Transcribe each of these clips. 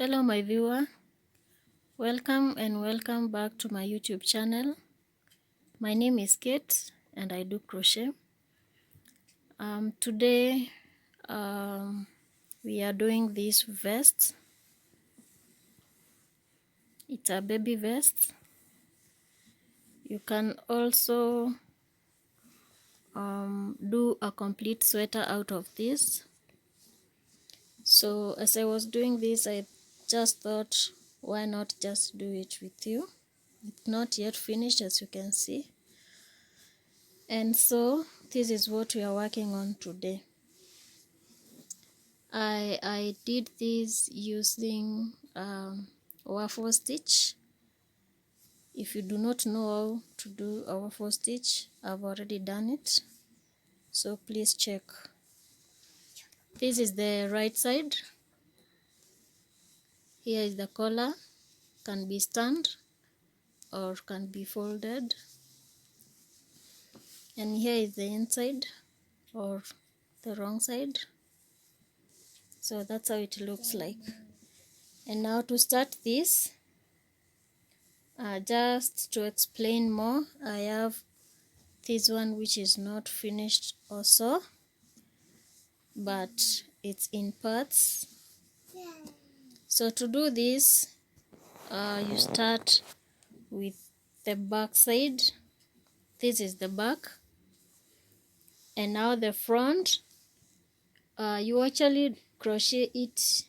Hello my viewer, welcome back to my YouTube channel. My name is Kate and I do crochet. Today we are doing this vest. It's a baby vest. You can also do a complete sweater out of this. So as I was doing this, I just thought, why not just do it with you? It's not yet finished, as you can see. And so this is what we are working on today. I did this using waffle stitch. If you do not know how to do a waffle stitch, I've already done it, so please check. This is the right side. Here is the collar, can be stand or can be folded, and here is the inside or the wrong side. So that's how it looks like. And now to start this, just to explain more, I have this one which is not finished also, but it's in parts. So to do this, you start with the back side. This is the back, and now the front, you actually crochet it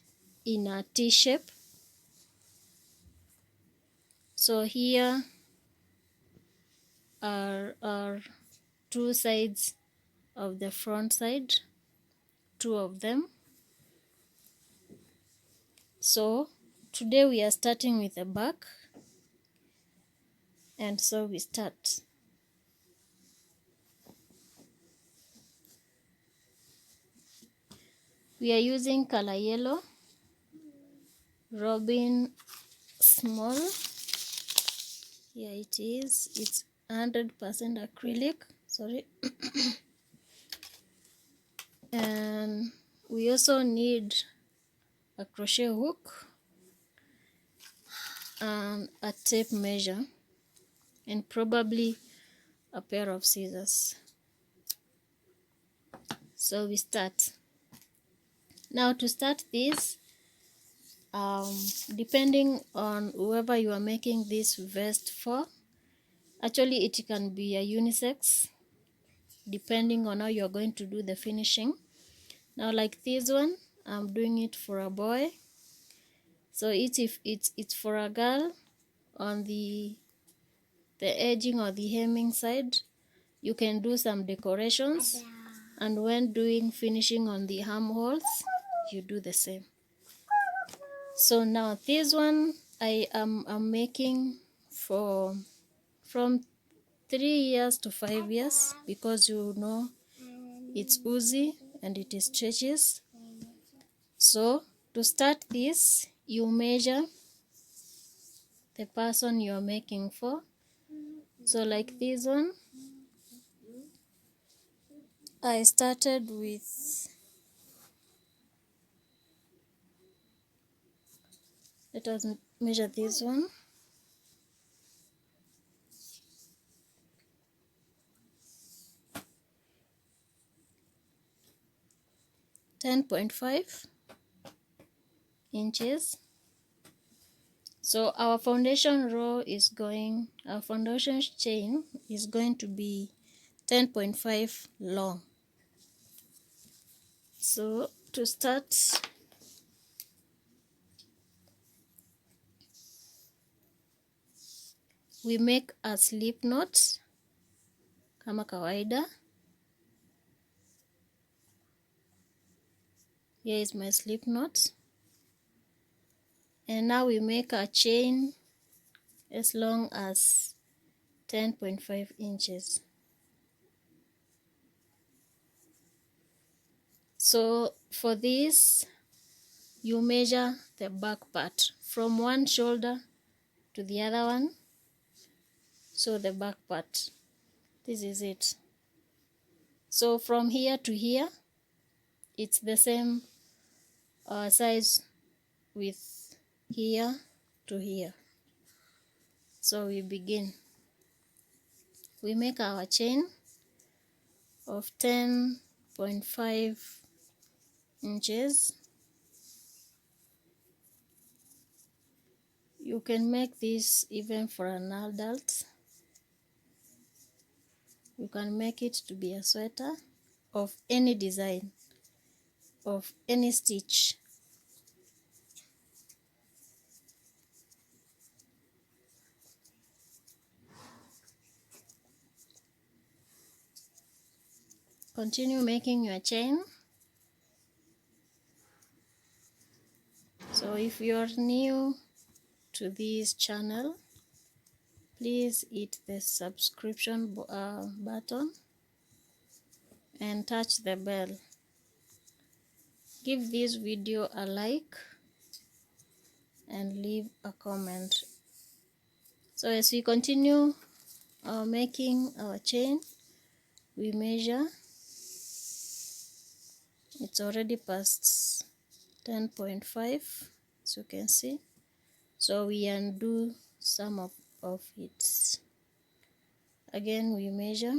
in a T shape. So here are two sides of the front side, two of them. So today we are starting with the back, and so we start. We are using color yellow, Robin small. Here it is. It's 100% acrylic. Sorry. And we also need a crochet hook and a tape measure, and probably a pair of scissors. So we start. Now to start this, depending on whoever you are making this vest for, actually it can be a unisex depending on how you are going to do the finishing. Now like this one, I'm doing it for a boy, so if it's for a girl, on the edging or the hemming side you can do some decorations, and when doing finishing on the armholes you do the same. So now this one I'm making for from 3 years to 5 years, because you know it's oozy and it stretches. So to start this, you measure the person you're making for. So like this one, I started with, let us measure this one, 10.5 inches. So our foundation row is going, our foundation chain is going to be 10.5 long. So to start, we make a slip knot kama kawaida. Here is my slip knot, and now we make a chain as long as 10.5 inches. So for this, you measure the back part from one shoulder to the other one. So the back part, this is it. So from here to here, it's the same size with here to here. So we begin. We make our chain of 10.5 inches. You can make this even for an adult. You can make it to be a sweater of any design, of any stitch. Continue making your chain. So if you're new to this channel, please hit the subscription button and touch the bell. Give this video a like and leave a comment. So as we continue making our chain, we measure. It's already past 10.5, as you can see. So we undo some of it. Again, we measure.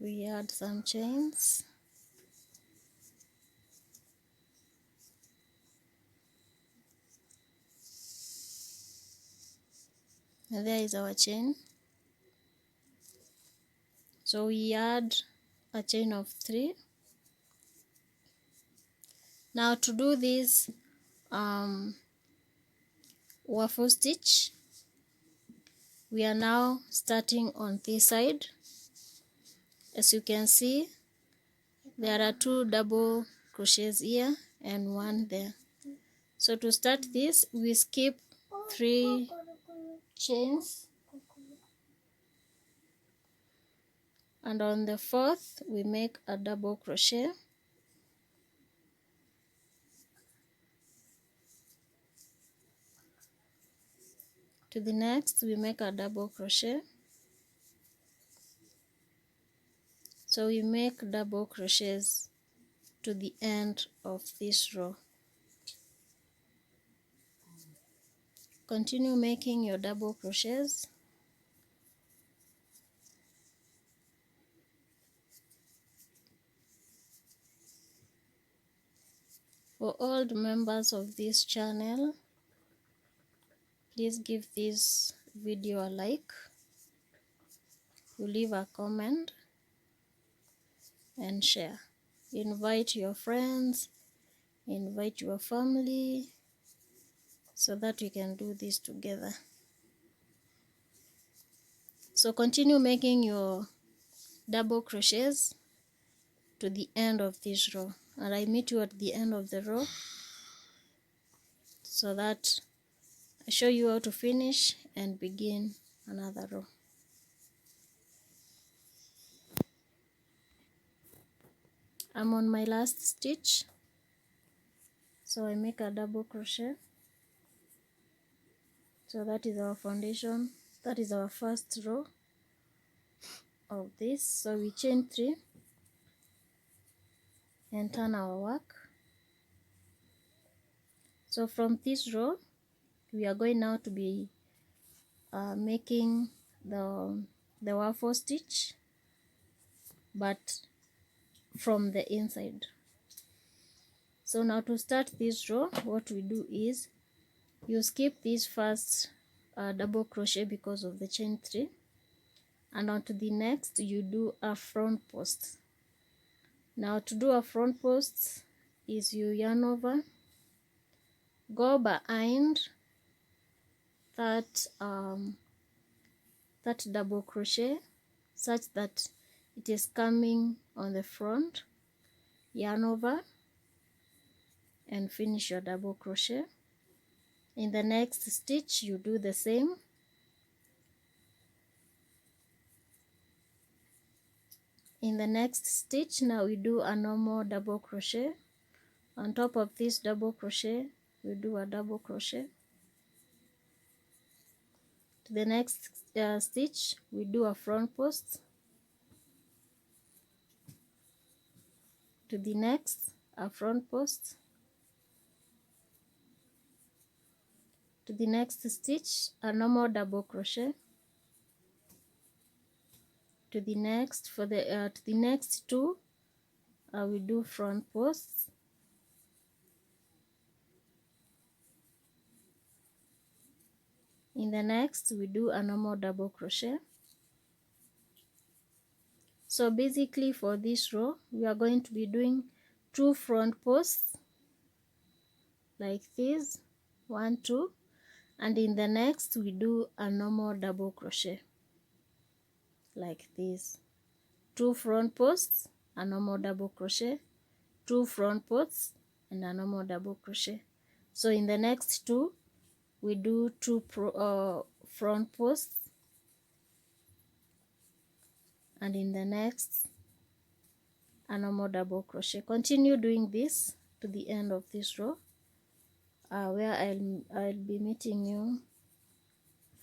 We add some chains. And there is our chain. So we add a chain of 3. Now to do this waffle stitch, we are now starting on this side. As you can see, there are 2 double crochets here and 1 there. So to start this, we skip 3 chains, and on the 4th we make a double crochet. To the next we make a double crochet. So we make double crochets to the end of this row. Continue making your double crochets. For old members of this channel, please give this video a like, you leave a comment and share. Invite your friends, invite your family, so that we can do this together. So continue making your double crochets to the end of this row, and I meet you at the end of the row so that I show you how to finish and begin another row. I'm on my last stitch, so I make a double crochet. So that is our foundation, that is our first row of this. So we chain 3 and turn our work. So from this row we are going now to be making the waffle stitch, but from the inside. So now to start this row, what we do is you skip this first double crochet because of the chain 3, and on to the next you do a front post. Now to do a front post is you yarn over, go behind that double crochet such that it is coming on the front, yarn over and finish your double crochet. In the next stitch you do the same. In the next stitch now we do a normal double crochet. On top of this double crochet we do a double crochet. To the next stitch, we do a front post. To the next, a front post. To the next stitch, a normal double crochet. To the next, to the next two, we do front posts. In the next, we do a normal double crochet. So basically for this row, we are going to be doing 2 front posts like this, 1, 2, and in the next we do a normal double crochet like this. 2 front posts, a normal double crochet, 2 front posts, and a normal double crochet. So in the next two, we do 2 front posts, and in the next a normal double crochet. Continue doing this to the end of this row, where I'll be meeting you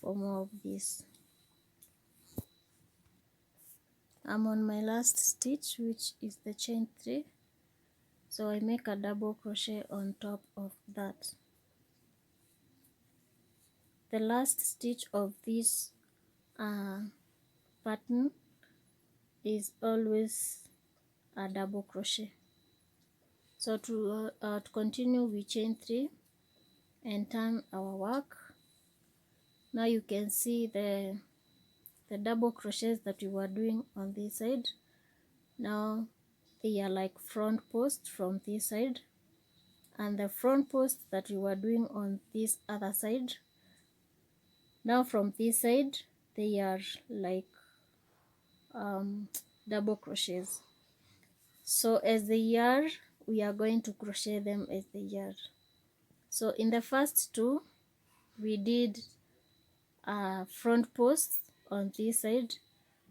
for more of this. I'm on my last stitch, which is the chain 3, so I make a double crochet on top of that. The last stitch of this pattern is always a double crochet. So to continue, we chain 3 and turn our work. Now you can see the double crochets that we were doing on this side. Now they are like front post from this side, and the front post that we were doing on this other side, now from this side they are like double crochets. So as they are, we are going to crochet them as they are. So in the first two, we did front posts on this side,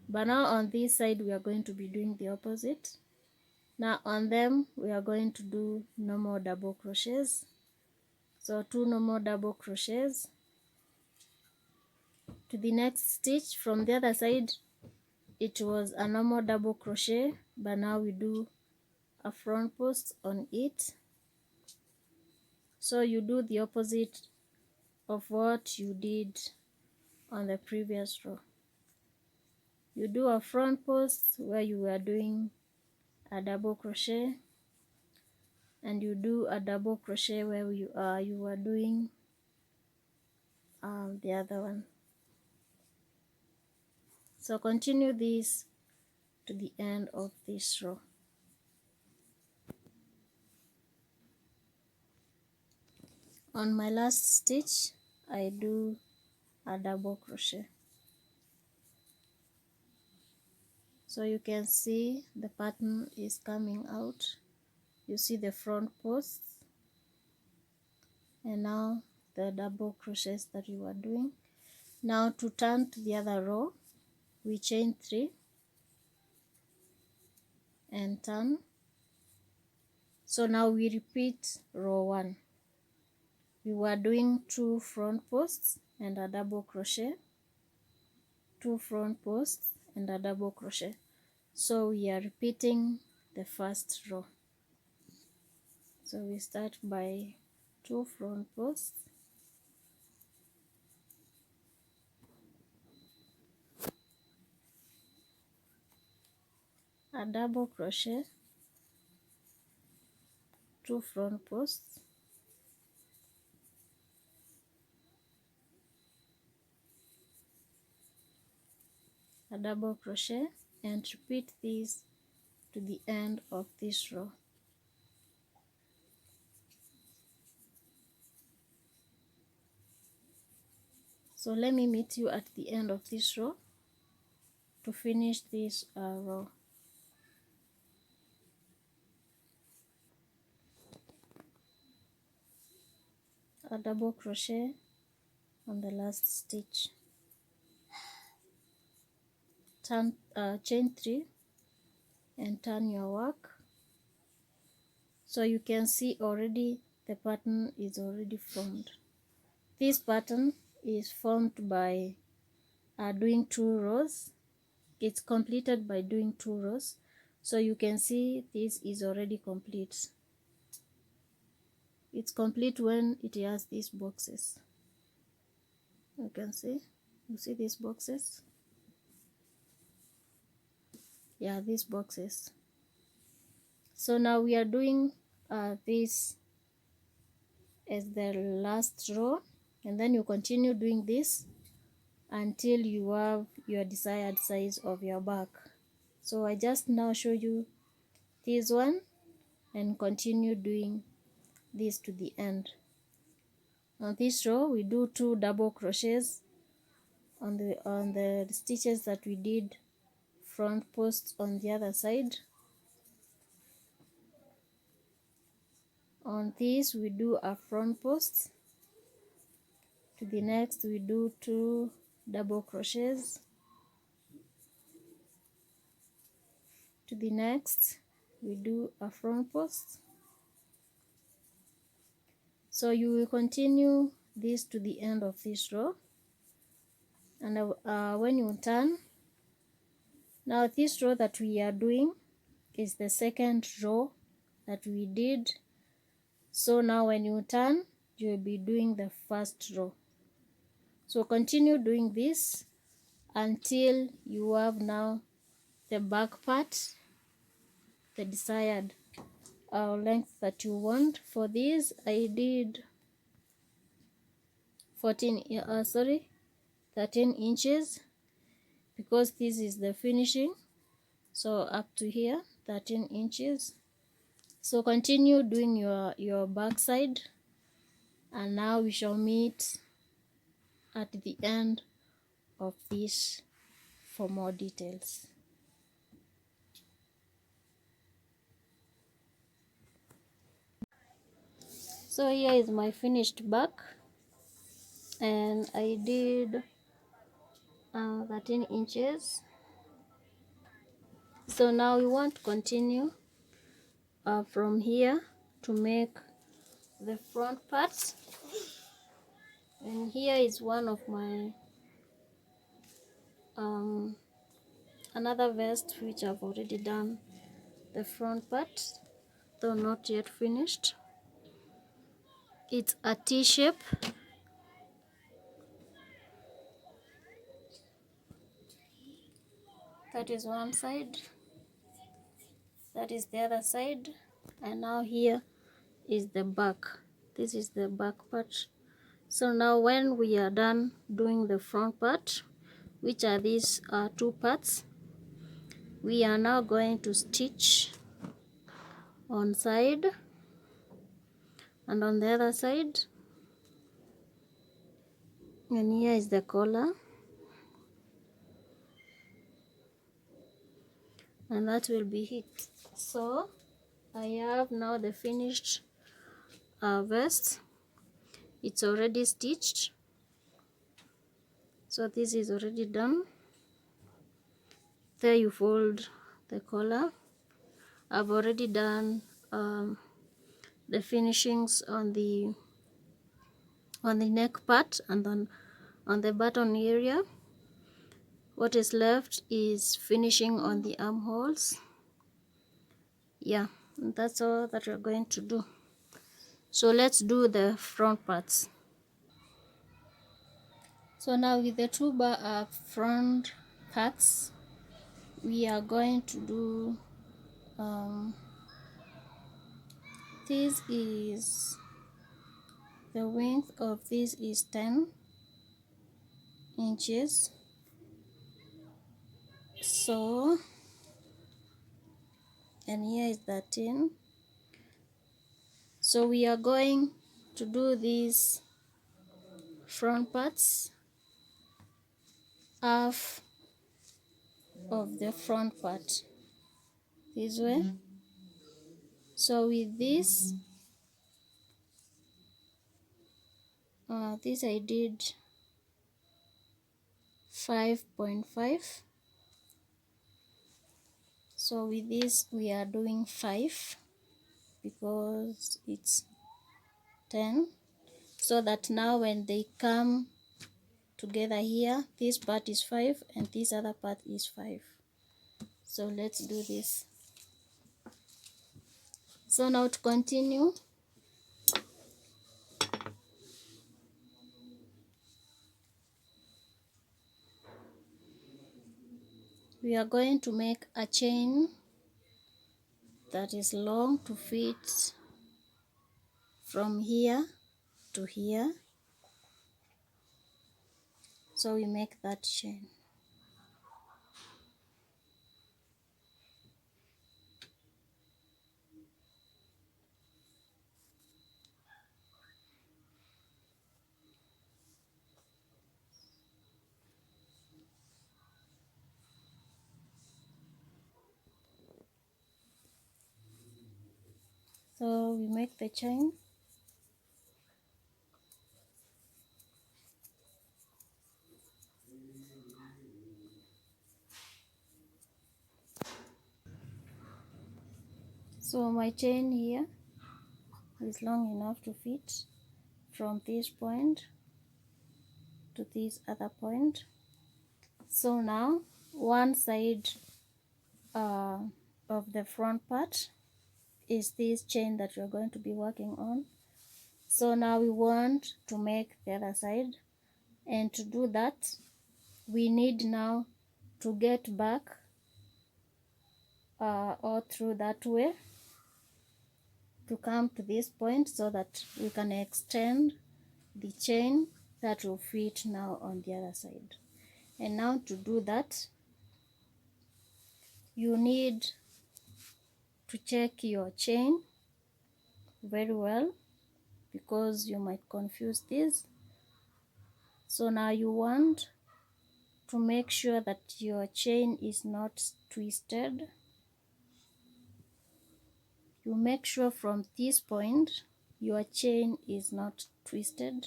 but now on this side we are going to be doing the opposite. Now on them we are going to do normal double crochets. So 2 normal double crochets. To the next stitch from the other side, it was a normal double crochet, but now we do a front post on it. So you do the opposite of what you did on the previous row. You do a front post where you were doing a double crochet, and you do a double crochet where you were doing the other one. So continue this to the end of this row. On my last stitch, I do a double crochet. So you can see the pattern is coming out. You see the front posts, and now the double crochets that you are doing. Now to turn to the other row, we chain 3 and turn. So now we repeat row 1. We were doing 2 front posts and a double crochet, 2 front posts and a double crochet. So we are repeating the first row. So we start by 2 front posts, a double crochet, 2 front posts, a double crochet, and repeat this to the end of this row. So let me meet you at the end of this row to finish this row. A double crochet on the last stitch, turn chain 3 and turn your work. So you can see already the pattern is already formed. This pattern is formed by doing 2 rows. It's completed by doing 2 rows. So you can see this is already complete. It's complete when it has these boxes. You can see, you see these boxes? Yeah, these boxes. So now we are doing this as the last row, and then you continue doing this until you have your desired size of your bag. So I just now show you this one and continue doing this to the end. On this row we do 2 double crochets on the stitches that we did front post on the other side. On this we do a front post. To the next we do 2 double crochets. To the next we do a front post. So you will continue this to the end of this row, and when you turn, now this row that we are doing is the second row that we did. So now when you turn, you will be doing the first row. So continue doing this until you have now the back part, the desired length that you want. For this I did 13 inches, because this is the finishing. So up to here, 13 inches. So continue doing your back side, and now we shall meet at the end of this for more details. So here is my finished back, and I did 13 inches. So now we want to continue from here to make the front part, and here is one of my another vest which I've already done the front part, though not yet finished. It's a T shape. That is one side, that is the other side, and now here is the back. This is the back part. So now when we are done doing the front part, which are these 2 parts, we are now going to stitch on side and on the other side, and here is the collar, and that will be it. So I have now the finished vest. It's already stitched, so this is already done. There you fold the collar. I've already done the finishings on the neck part and then on the button area. What is left is finishing on the armholes. Yeah, that's all that we're going to do. So let's do the front parts. So now with the 2 front parts, we are going to do this is the width of this is 10 inches. So, and here is 13. So we are going to do these front parts, half of the front part this way. So with this this I did 5.5. So with this we are doing 5 because it's 10, so that now when they come together here. This part is 5 and this other part is 5. So let's do this. So now to continue, we are going to make a chain that is long to fit from here to here. So we make that chain. So we make the chain. So my chain here is long enough to fit from this point to this other point. So now one side of the front part is this chain that we're going to be working on. So now we want to make the other side, and to do that we need now to get back or through that way to come to this point so that we can extend the chain that will fit now on the other side. And now to do that, you need to check your chain very well because you might confuse this. So now you want to make sure that your chain is not twisted. You make sure from this point your chain is not twisted.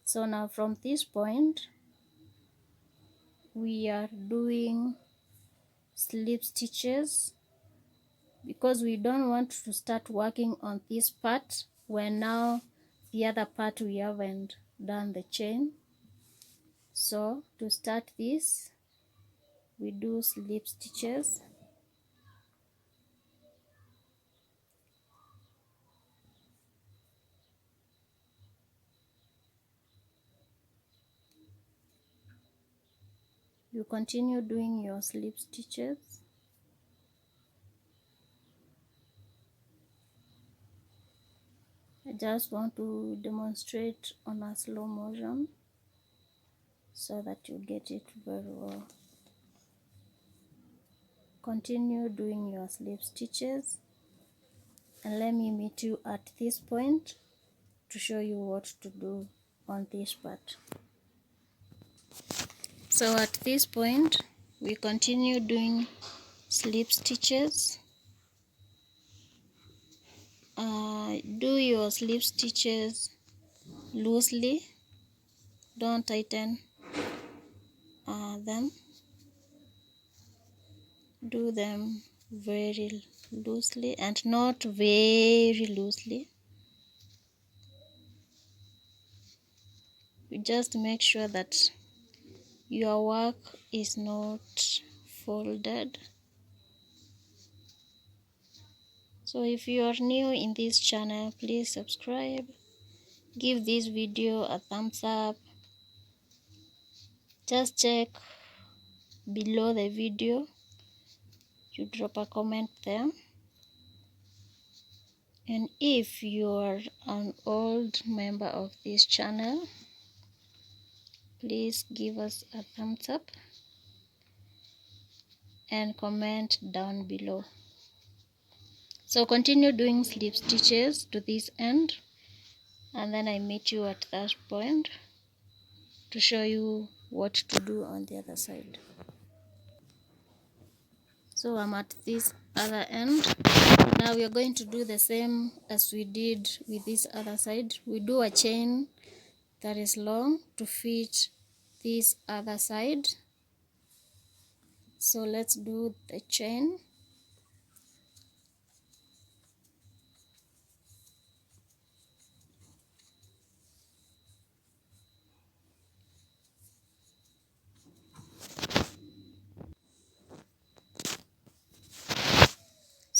So now from this point we are doing slip stitches because we don't want to start working on this part when now the other part we haven't done the chain. So to start this we do slip stitches. You continue doing your slip stitches. I just want to demonstrate on a slow motion so that you get it very well. Continue doing your slip stitches, and let me meet you at this point to show you what to do on this part. So at this point we continue doing slip stitches. Do your slip stitches loosely, don't tighten them. Do them very loosely and not very loosely. You just make sure that your work is not folded. So if you are new in this channel, please subscribe, give this video a thumbs up, just check below the video, you drop a comment there. And if you are an old member of this channel, please give us a thumbs up and comment down below. So continue doing slip stitches to this end, and then I meet you at that point to show you what to do on the other side. So I'm at this other end. Now we are going to do the same as we did with this other side. We do a chain that is long to fit this other side. So let's do the chain.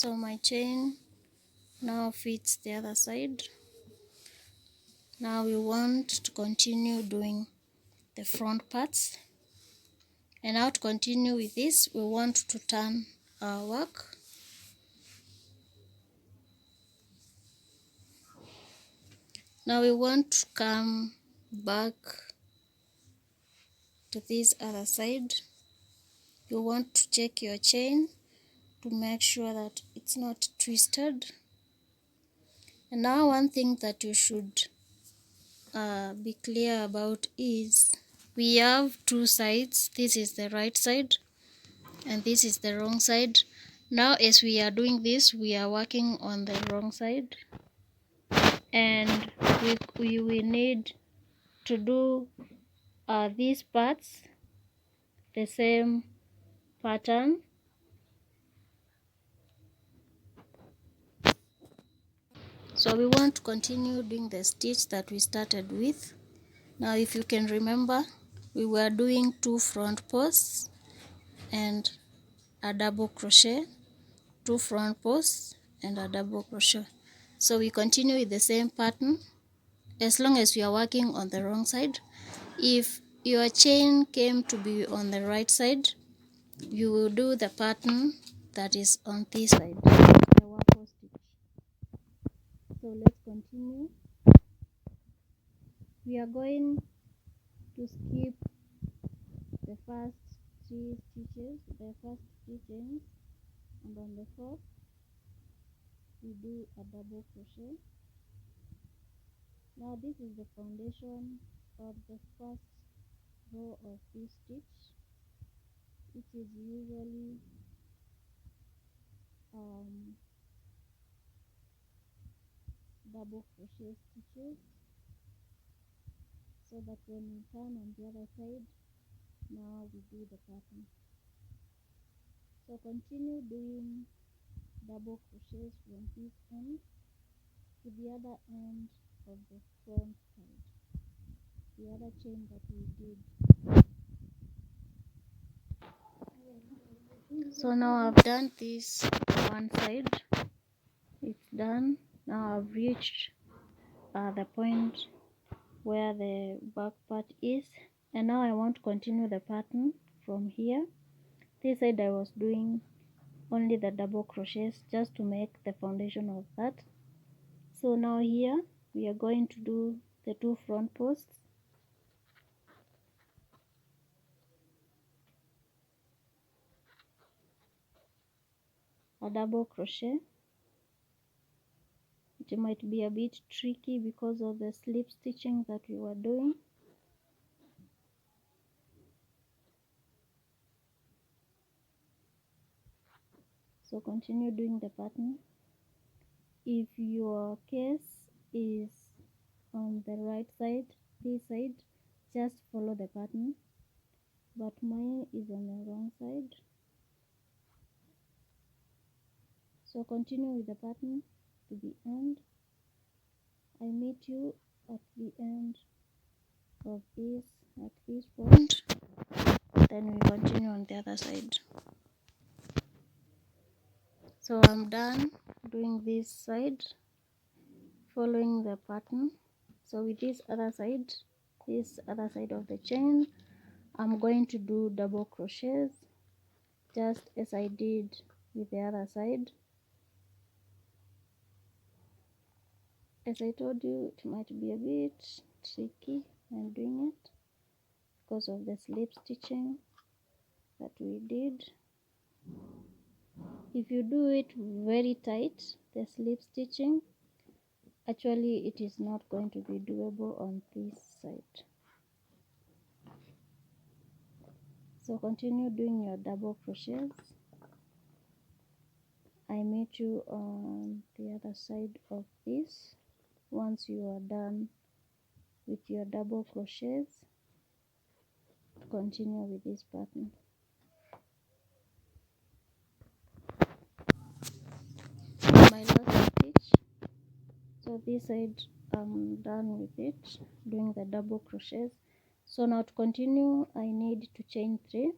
So my chain now fits the other side. Now we want to continue doing the front parts, and now to continue with this, we want to turn our work. Now we want to come back to this other side. You want to check your chain to make sure that it's not twisted. And now one thing that you should be clear about is we have two sides. This is the right side and this is the wrong side. Now as we are doing this, we are working on the wrong side, and we will need to do these parts the same pattern. So we want to continue doing the stitch that we started with. Now if you can remember, we were doing 2 front posts and a double crochet, 2 front posts and a double crochet. So we continue with the same pattern as long as you are working on the wrong side. If your chain came to be on the right side, you will do the pattern that is on this side, the waffle stitch. So let's continue. We are going to skip the first 3 stitches, the first 3 chains, and on the fourth we do a double crochet. Now this is the foundation of the first row of this stitch, which is usually double crochet stitches, so that when we turn on the other side, now we do the pattern. So continue doing double crochets from this end to the other end of the front side, the other chain that we did. So now I've done this one side, it's done. Now I've reached the point where the back part is, and now I want to continue the pattern from here. This side I was doing only the double crochets just to make the foundation of that. So now here we are going to do the 2 front posts, a double crochet. It might be a bit tricky because of the slip stitching that we were doing. So continue doing the pattern. If your case is on the right side, this side, just follow the pattern, but mine is on the wrong side. So continue with the pattern to the end. I meet you at the end of this, at this point, then we continue on the other side. So I'm done doing this side, following the pattern. So with this other side of the chain, I'm going to do double crochets just as I did with the other side. As I told you, it might be a bit tricky when doing it because of the slip stitching that we did. If you do it very tight, the slip stitching, actually it is not going to be doable on this side. So continue doing your double crochets. I meet you on the other side of this once you are done with your double crochets. Continue with this pattern. My last stitch. So this side I'm done with it, doing the double crochets. So now to continue, I need to chain 3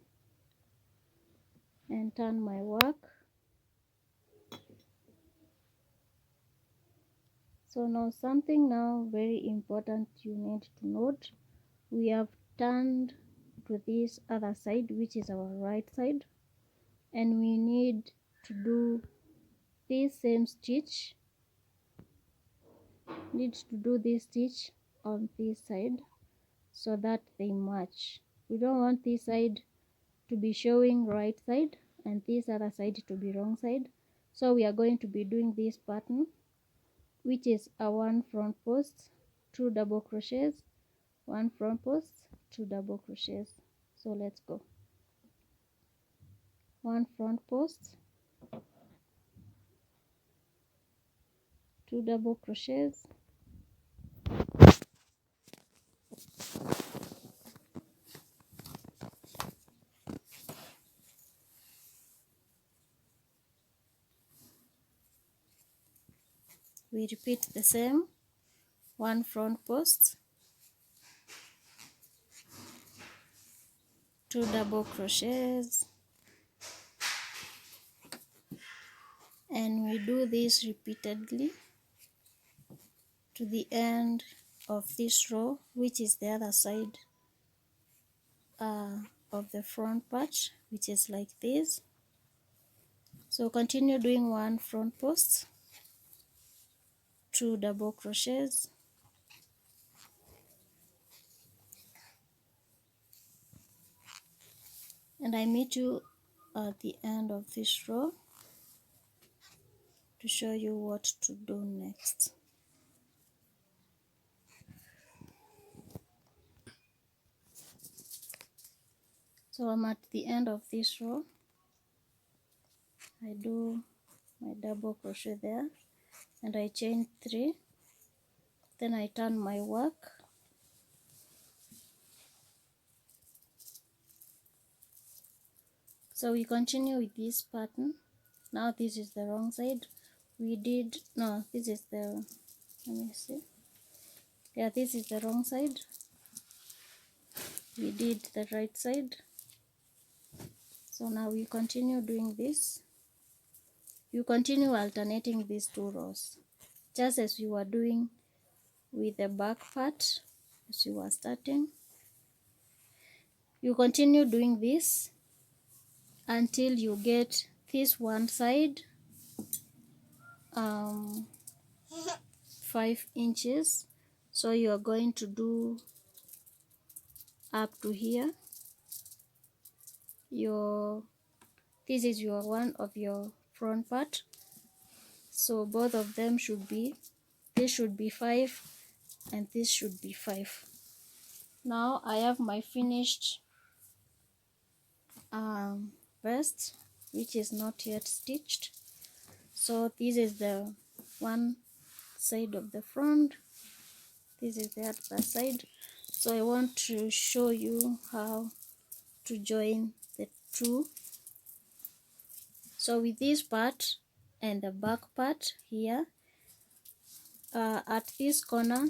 and turn my work. So now something now very important you need to note. We have turned to this other side, which is our right side, and we need to do this same stitch, on this side so that they match. We don't want this side to be showing right side and this other side to be wrong side. So we are going to be doing this pattern, which is a 1 front post, 2 double crochets, 1 front post, 2 double crochets. So let's go. 1 front post, 2 double crochets, we repeat the same, 1 front post, 2 double crochets, and we do this repeatedly to the end of this row, which is the other side of the front part, which is like this. So continue doing 1 front post, 2 double crochets, and I meet you at the end of this row to show you what to do next. So I'm at the end of this row. I do my double crochet there and I chain 3, then I turn my work, so we continue with this pattern. Now this is the wrong side. This is the, let me see, yeah, this is the wrong side. We did the right side. So now we continue doing this. You continue alternating these 2 rows, just as you were doing with the back part as you were starting. You continue doing this until you get this one side 5 inches. So you are going to do up to here. This is your one of your front part, so both of them should be, this should be 5 and this should be 5. Now I have my finished vest, which is not yet stitched. So this is the one side of the front, this is the other side. So I want to show you how to join the 2. So with this part and the back part here, at this corner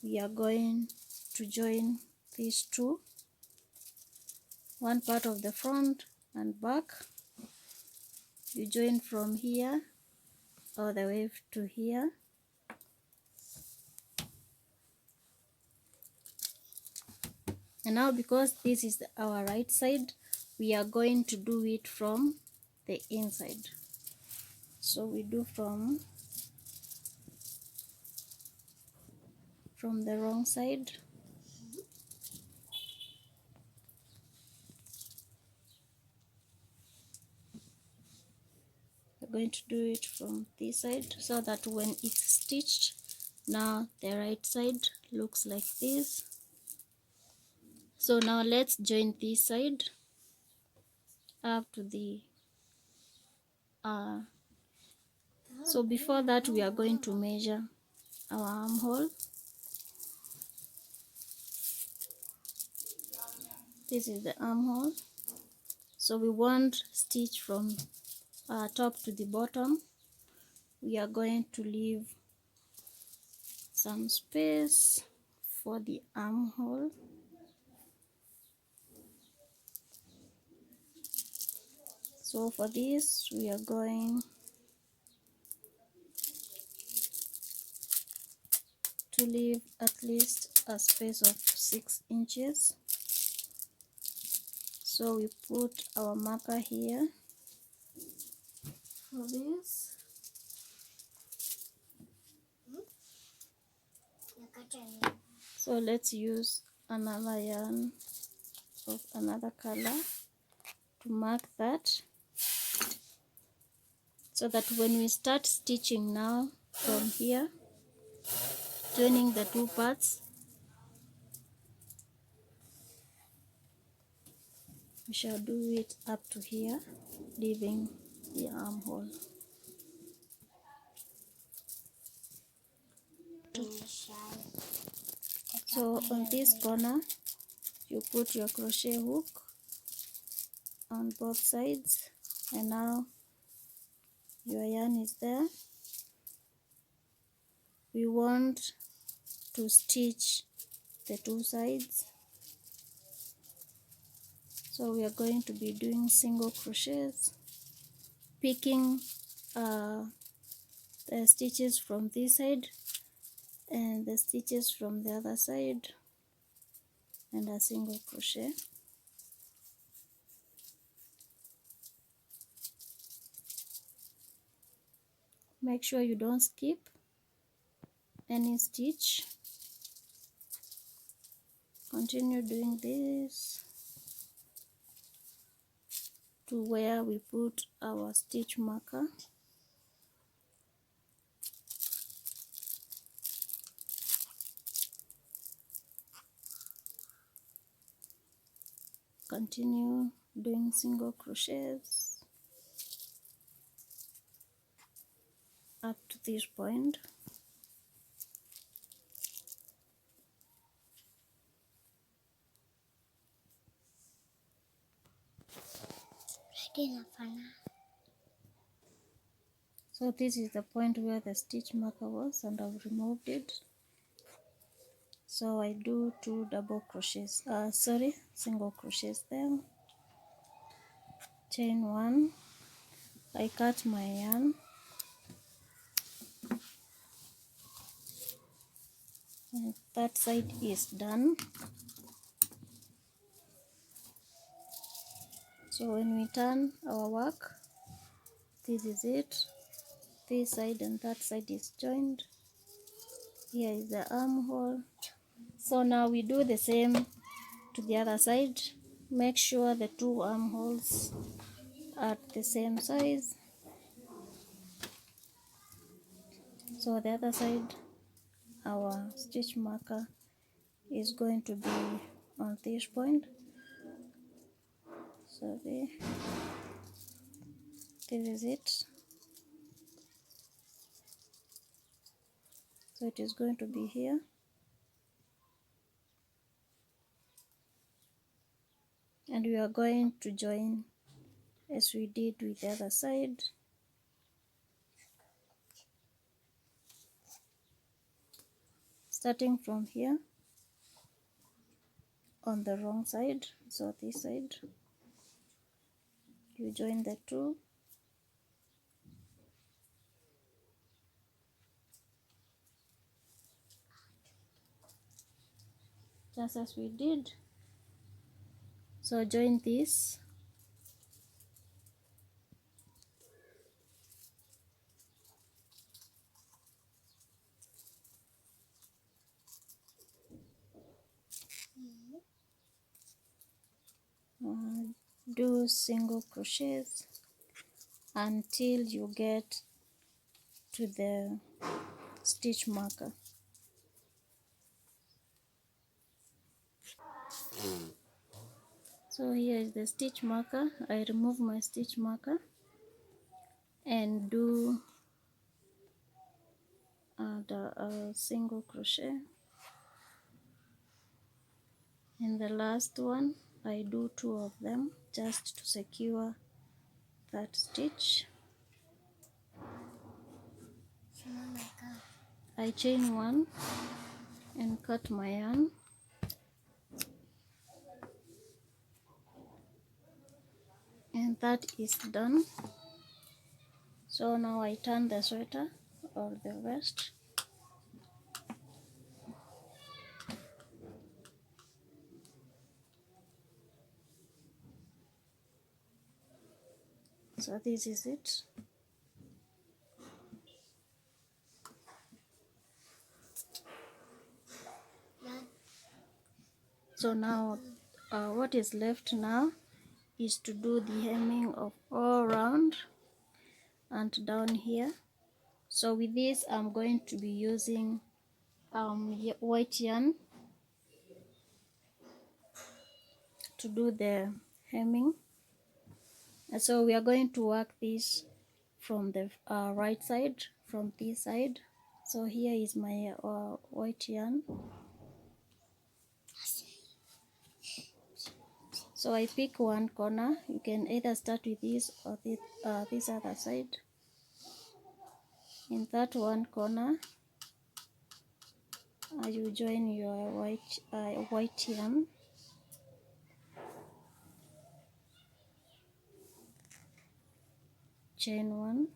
we are going to join these 2, one part of the front and back. You join from here all the way to here, and now because this is our right side, we are going to do it from the inside. So we do from the wrong side. We're going to do it from this side so that when it's stitched, now the right side looks like this. So now let's join this side up to the so before that we are going to measure our armhole. This is the armhole, so we want stitch from top to the bottom. We are going to leave some space for the armhole. So for this we are going to leave at least a space of 6 inches. So we put our marker here for this. So let's use another yarn of another color to mark that, so that when we start stitching now from here, joining the two parts, we shall do it up to here, leaving the armhole. So on this corner, you put your crochet hook on both sides, and now your yarn is there. We want to stitch the two sides, so we are going to be doing single crochets, picking the stitches from this side and the stitches from the other side, and a single crochet. Make sure you don't skip any stitch. Continue doing this to where we put our stitch marker. Continue doing single crochets up to this point. So this is the point where the stitch marker was, and I've removed it. So I do 2 single crochets there, chain 1, I cut my yarn, and that side is done. So when we turn our work, this is it. This side and that side is joined. Here is the armhole. So now we do the same to the other side. Make sure the 2 armholes are the same size. So the other side, our stitch marker is going to be on this point. So this is it. So it is going to be here. And we are going to join as we did with the other side. Starting from here on the wrong side, so this side, you join the 2, just as we did. So join this, do single crochets until you get to the stitch marker. So here is the stitch marker. I remove my stitch marker and do the single crochet. In the last one, I do 2 of them just to secure that stitch. I chain 1 and cut my yarn. And that is done. So now I turn the sweater or the vest. So this is it. So now what is left now is to do the hemming of all around and down here. So with this I'm going to be using white yarn to do the hemming. And so we are going to work this from the right side, from this side. So here is my white yarn. So I pick one corner. You can either start with this or this other side. In that one corner, you join your white yarn. Chain one,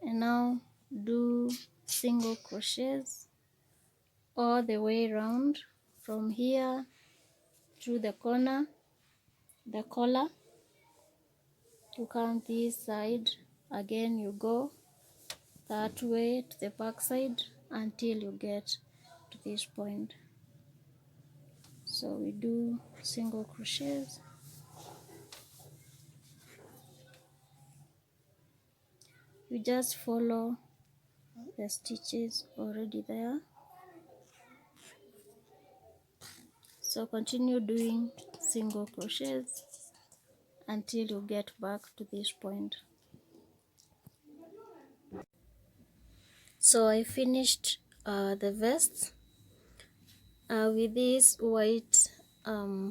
and now do single crochets all the way around from here to the corner, the collar. You come this side again, you go that way to the back side until you get to this point. So we do single crochets. You just follow the stitches already there. So continue doing single crochets until you get back to this point. So I finished the vest with this white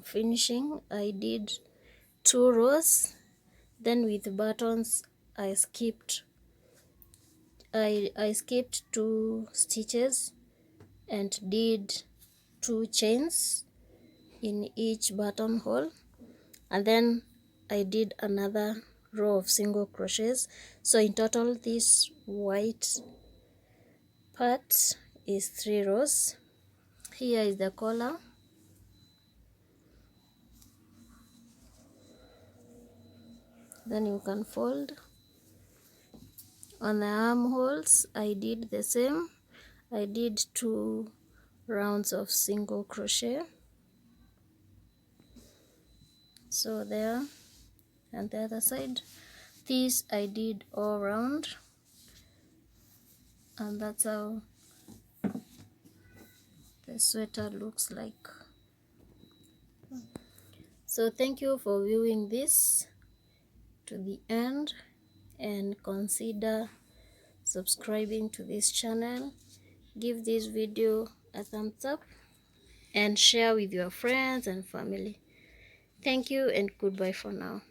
finishing. I did 2 rows, then with buttons I skipped 2 stitches and did 2 chains in each buttonhole, and then I did another row of single crochets. So in total this white part is 3 rows. Here is the collar. Then you can fold. On the armholes I did the same. I did 2 rounds of single crochet. So there, and the other side. This I did all round, and that's how the sweater looks like. So thank you for viewing this to the end, and consider subscribing to this channel. Give this video a thumbs up and share with your friends and family. Thank you and goodbye for now.